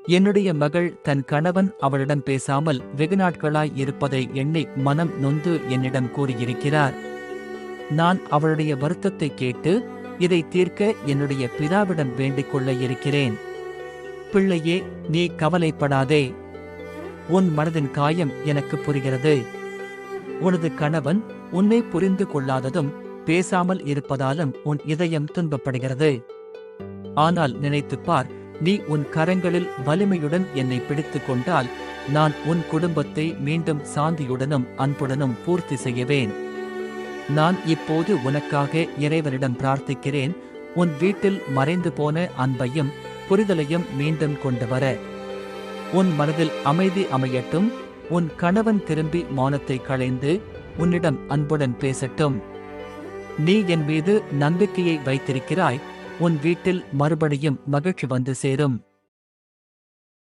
என்னுடைய மகள் தன் கணவன் அவளிடம் பேசாமல் வெகு நாட்களாய் இருப்பதை எண்ணி மனம் நொந்து என்னிடம் கூறியிருக்கிறார். நான் அவளுடைய வருத்தத்தை கேட்டு இதை தீர்க்க என்னுடைய பிதாவிடம் வேண்டிக் கொள்ள இருக்கிறேன். பிள்ளையே, நீ கவலைப்படாதே. உன் மனதின் காயம் எனக்கு புரிகிறது. உனது கணவன் உன்னை புரிந்து கொள்ளாததும் பேசாமல் இருப்பதாலும் உன் இதயம் துன்பப்படுகிறது. ஆனால் நினைத்துப் பார், நீ உன் கரங்களில் வலிமையுடன் என்னை பிடித்துக் கொண்டால் நான் உன் குடும்பத்தை மீண்டும் சாந்தியுடனும் அன்புடனும் பூர்த்தி செய்யவேன். நான் இப்போது உனக்காக இறைவனிடம் பிரார்த்திக்கிறேன். உன் வீட்டில் மறைந்து போன அன்பையும் புரிதலையும் மீண்டும் கொண்டு வர. உன் மனதில் அமைதி அமையட்டும். உன் கணவன் திரும்பி மௌனத்தை களைந்து உன்னிடம் அன்புடன் பேசட்டும். நீ என் மீது நம்பிக்கையை வைத்திருக்கிறாய். உன் வீட்டில் மறுபடியும் மகிழ்ச்சி வந்து சேரும்.